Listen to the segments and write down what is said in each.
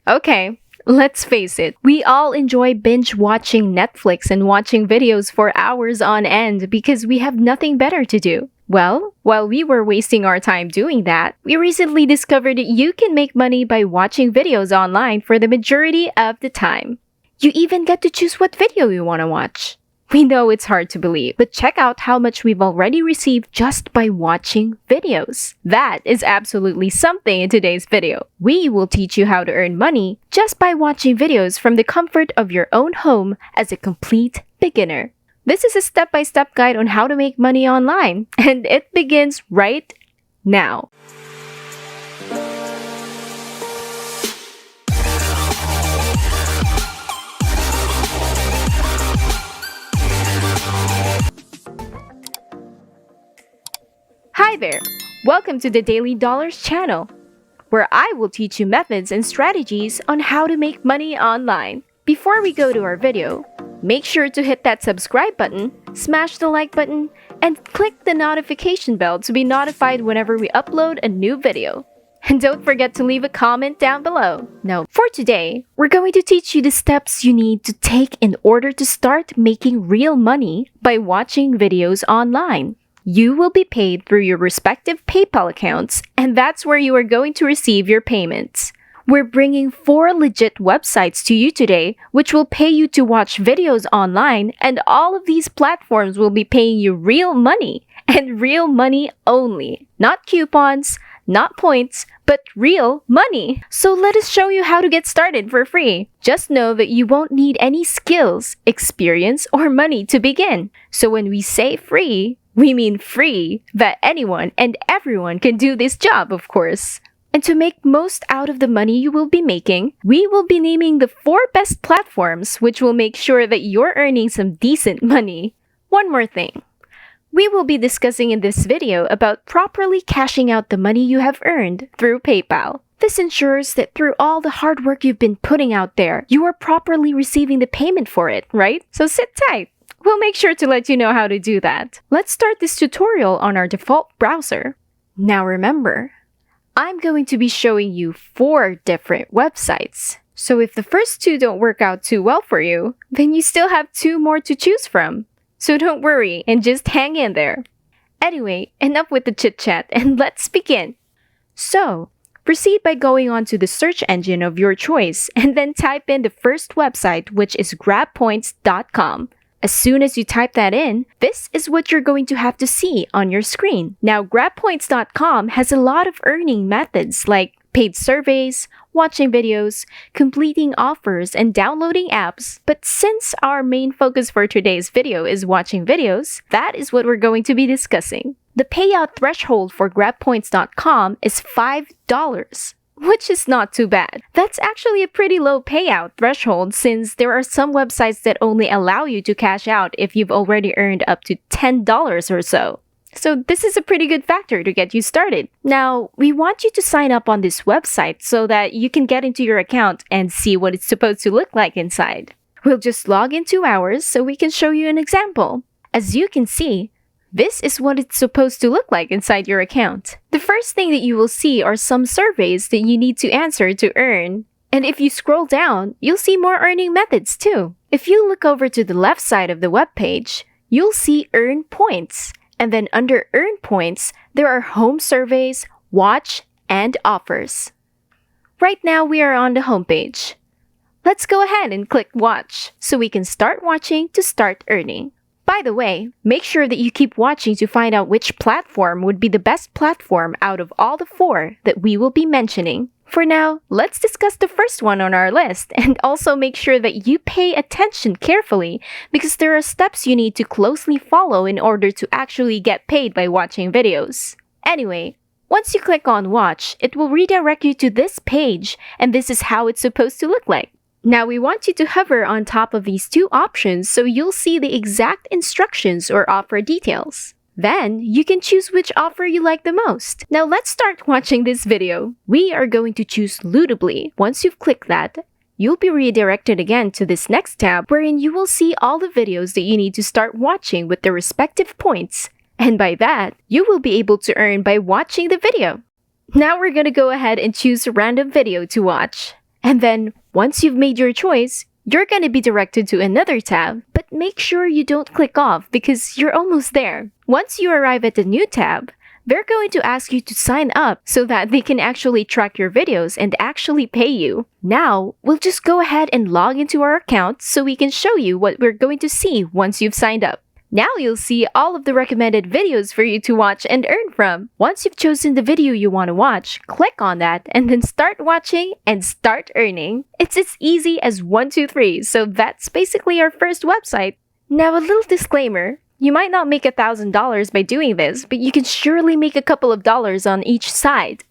Okay, let's face it, we all enjoy binge watching Netflix and watching videos for hours on end because we have nothing better to do. Well, while we were wasting our time doing that, we recently discovered that you can make money by watching videos online for the majority of the time. You even get to choose what video you want to watch. We know it's hard to believe, but check out how much we've already received just by watching videos. That is absolutely something in today's video. We will teach you how to earn money just by watching videos from the comfort of your own home as a complete beginner. This is a step-by-step guide on how to make money online, and it begins right now. Hi there! Welcome to the Daily Dollars channel, where I will teach you methods and strategies on how to make money online. Before we go to our video, make sure to hit that subscribe button, smash the like button, and click the notification bell to be notified whenever we upload a new video. And don't forget to leave a comment down below. Now, for today, we're going to teach you the steps you need to take in order to start making real money by watching videos online. You will be paid through your respective PayPal accounts, and that's where you are going to receive your payments. We're bringing 4 legit websites to you today, which will pay you to watch videos online, and all of these platforms will be paying you real money, and real money only. Not coupons, not points, but real money. So let us show you how to get started for free. Just know that you won't need any skills, experience, or money to begin. So when we say free, we mean free, that anyone and everyone can do this job, of course. And to make most out of the money you will be making, we will be naming the 4 best platforms which will make sure that you're earning some decent money. One more thing. We will be discussing in this video about properly cashing out the money you have earned through PayPal. This ensures that through all the hard work you've been putting out there, you are properly receiving the payment for it, right? So sit tight. We'll make sure to let you know how to do that. Let's start this tutorial on our default browser. Now remember, I'm going to be showing you 4 different websites. So if the first 2 don't work out too well for you, then you still have 2 more to choose from. So don't worry and just hang in there. Anyway, enough with the chit-chat and let's begin. So, proceed by going on to the search engine of your choice and then type in the first website, which is grabpoints.com. As soon as you type that in, this is what you're going to have to see on your screen. Now, grabpoints.com has a lot of earning methods like paid surveys, watching videos, completing offers, and downloading apps. But since our main focus for today's video is watching videos, that is what we're going to be discussing. The payout threshold for grabpoints.com is $5. Which is not too bad. That's actually a pretty low payout threshold since there are some websites that only allow you to cash out if you've already earned up to $10 or so. So this is a pretty good factor to get you started. Now, we want you to sign up on this website so that you can get into your account and see what it's supposed to look like inside. We'll just log into ours so we can show you an example. As you can see, this is what it's supposed to look like inside your account. The first thing that you will see are some surveys that you need to answer to earn. And if you scroll down, you'll see more earning methods too. If you look over to the left side of the web page, you'll see Earn Points. And then under Earn Points, there are home surveys, watch, and offers. Right now, we are on the home page. Let's go ahead and click Watch so we can start watching to start earning. By the way, make sure that you keep watching to find out which platform would be the best platform out of all the 4 that we will be mentioning. For now, let's discuss the first one on our list and also make sure that you pay attention carefully because there are steps you need to closely follow in order to actually get paid by watching videos. Anyway, once you click on Watch, it will redirect you to this page and this is how it's supposed to look like. Now we want you to hover on top of these 2 options so you'll see the exact instructions or offer details. Then, you can choose which offer you like the most. Now let's start watching this video. We are going to choose Lootably. Once you've clicked that, you'll be redirected again to this next tab wherein you will see all the videos that you need to start watching with their respective points. And by that, you will be able to earn by watching the video. Now we're gonna go ahead and choose a random video to watch. And then, once you've made your choice, you're going to be directed to another tab, but make sure you don't click off because you're almost there. Once you arrive at the new tab, they're going to ask you to sign up so that they can actually track your videos and actually pay you. Now, we'll just go ahead and log into our account so we can show you what we're going to see once you've signed up. Now you'll see all of the recommended videos for you to watch and earn from. Once you've chosen the video you want to watch, click on that and then start watching and start earning. It's as easy as 1, 2, 3, so that's basically our first website. Now a little disclaimer, you might not make $1,000 by doing this, but you can surely make a couple of dollars on each side,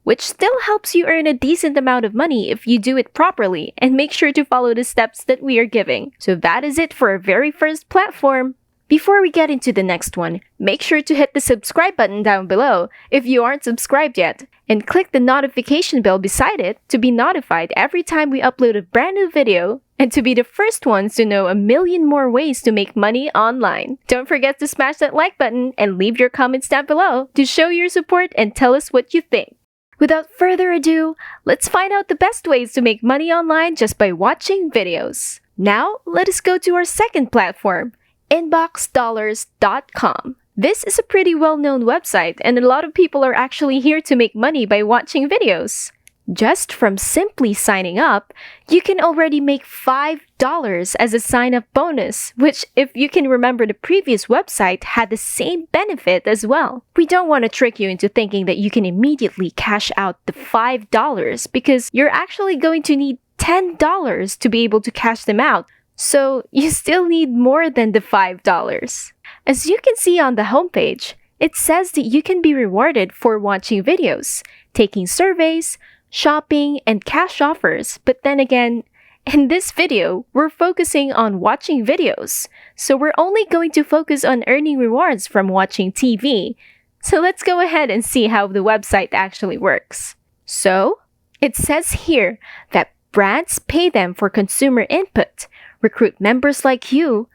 which still helps you earn a decent amount of money if you do it properly and make sure to follow the steps that we are giving. So that is it for our very first platform. Before we get into the next one, make sure to hit the subscribe button down below if you aren't subscribed yet, and click the notification bell beside it to be notified every time we upload a brand new video and to be the first ones to know a million more ways to make money online. Don't forget to smash that like button and leave your comments down below to show your support and tell us what you think. Without further ado, let's find out the best ways to make money online just by watching videos. Now, let us go to our second platform, inboxdollars.com. This is a pretty well-known website and a lot of people are actually here to make money by watching videos. Just from simply signing up, you can already make $5 as a sign-up bonus, which, if you can remember, the previous website had the same benefit as well. We don't want to trick you into thinking that you can immediately cash out the $5 because you're actually going to need $10 to be able to cash them out. So you still need more than the $5. As you can see on the homepage, it says that you can be rewarded for watching videos, taking surveys, shopping, and cash offers. But then again, in this video, we're focusing on watching videos. So we're only going to focus on earning rewards from watching TV. So let's go ahead and see how the website actually works. So, it says here that brands pay them for consumer input, recruit members like you.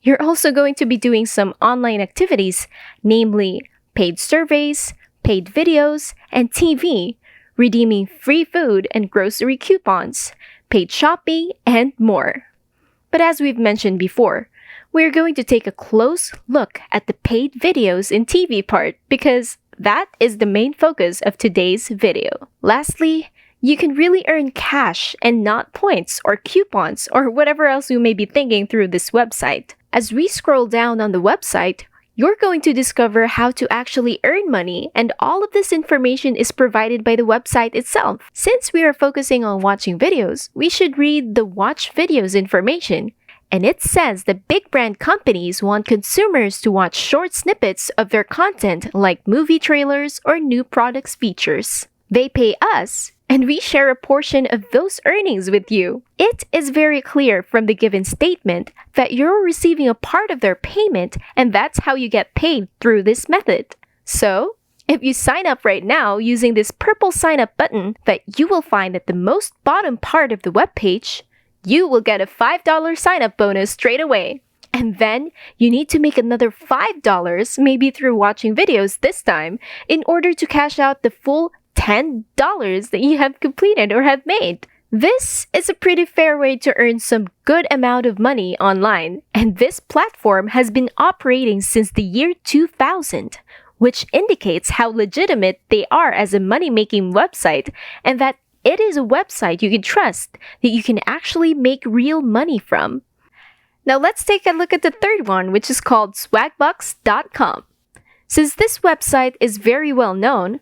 You're also going to be doing some online activities, namely paid surveys, paid videos, and TV, redeeming free food and grocery coupons, paid shopping, and more. But as we've mentioned before, we're going to take a close look at the paid videos and TV part because that is the main focus of today's video. Lastly, you can really earn cash and not points or coupons or whatever else you may be thinking through this website. As we scroll down on the website, you're going to discover how to actually earn money, and all of this information is provided by the website itself. Since we are focusing on watching videos, we should read the watch videos information. And it says that big brand companies want consumers to watch short snippets of their content like movie trailers or new products features. They pay us, and we share a portion of those earnings with you. It is very clear from the given statement that you're receiving a part of their payment, and that's how you get paid through this method. So, if you sign up right now using this purple sign up button that you will find at the most bottom part of the webpage, you will get a $5 sign up bonus straight away. And then, you need to make another $5, maybe through watching videos this time, in order to cash out the full $10 that you have completed or have made. This is a pretty fair way to earn some good amount of money online, and this platform has been operating since the year 2000, which indicates how legitimate they are as a money-making website and that it is a website you can trust that you can actually make real money from. Now let's take a look at the third one, which is called Swagbucks.com. Since this website is very well known,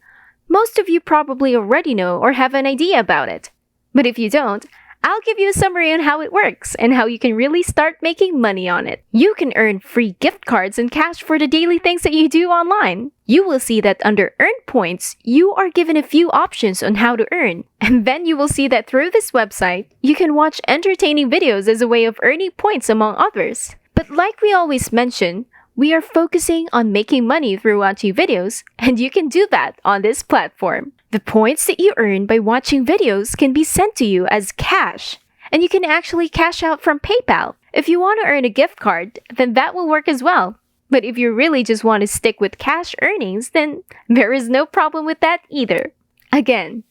most of you probably already know or have an idea about it. But if you don't, I'll give you a summary on how it works and how you can really start making money on it. You can earn free gift cards and cash for the daily things that you do online. You will see that under Earn Points, you are given a few options on how to earn. And then you will see that through this website, you can watch entertaining videos as a way of earning points among others. But like we always mention, we are focusing on making money through watching videos, and you can do that on this platform. The points that you earn by watching videos can be sent to you as cash, and you can actually cash out from PayPal. If you want to earn a gift card, then that will work as well. But if you really just want to stick with cash earnings, then there is no problem with that either. Again,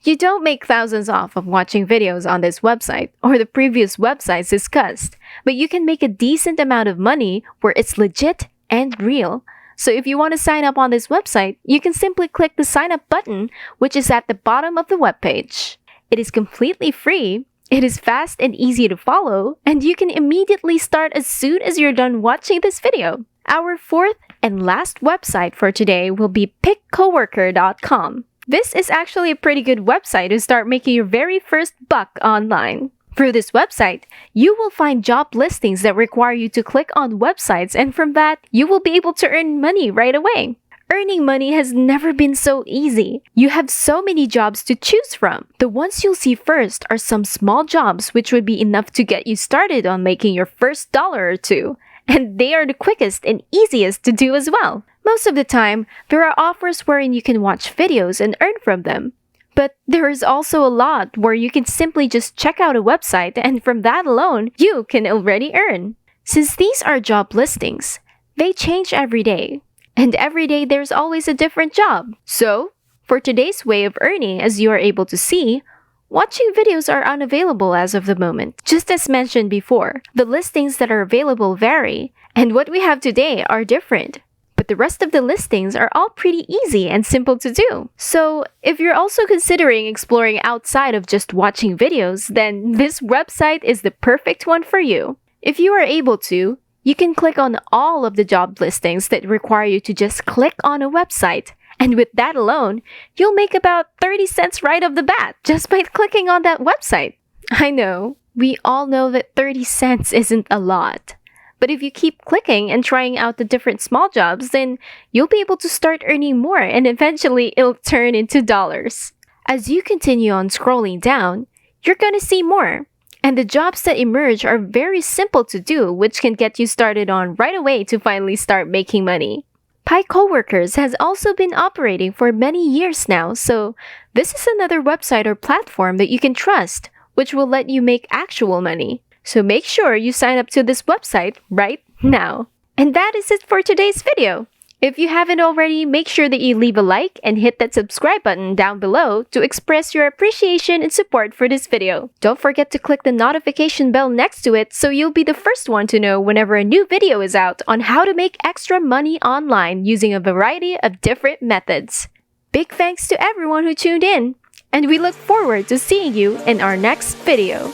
You don't make thousands off of watching videos on this website or the previous websites discussed, but you can make a decent amount of money where it's legit and real. So if you want to sign up on this website, you can simply click the sign up button, which is at the bottom of the webpage. It is completely free, it is fast and easy to follow, and you can immediately start as soon as you're done watching this video. Our fourth and last website for today will be pickcoworker.com. This is actually a pretty good website to start making your very first buck online. Through this website, you will find job listings that require you to click on websites, and from that, you will be able to earn money right away. Earning money has never been so easy. You have so many jobs to choose from. The ones you'll see first are some small jobs which would be enough to get you started on making your first dollar or two. And they are the quickest and easiest to do as well. Most of the time, there are offers wherein you can watch videos and earn from them. But there is also a lot where you can simply just check out a website, and from that alone, you can already earn. Since these are job listings, they change every day. And every day there's always a different job. So, for today's way of earning, as you are able to see, watching videos are unavailable as of the moment. Just as mentioned before, the listings that are available vary, and what we have today are different. But the rest of the listings are all pretty easy and simple to do. So, if you're also considering exploring outside of just watching videos, then this website is the perfect one for you. If you are able to, you can click on all of the job listings that require you to just click on a website. And with that alone, you'll make about 30 cents right off the bat just by clicking on that website. I know, we all know that 30 cents isn't a lot. But if you keep clicking and trying out the different small jobs, then you'll be able to start earning more, and eventually it'll turn into dollars. As you continue on scrolling down, you're gonna see more. And the jobs that emerge are very simple to do, which can get you started on right away to finally start making money. Pi Coworkers has also been operating for many years now, so this is another website or platform that you can trust, which will let you make actual money. So make sure you sign up to this website right now. And that is it for today's video. If you haven't already, make sure that you leave a like and hit that subscribe button down below to express your appreciation and support for this video. Don't forget to click the notification bell next to it so you'll be the first one to know whenever a new video is out on how to make extra money online using a variety of different methods. Big thanks to everyone who tuned in, and we look forward to seeing you in our next video.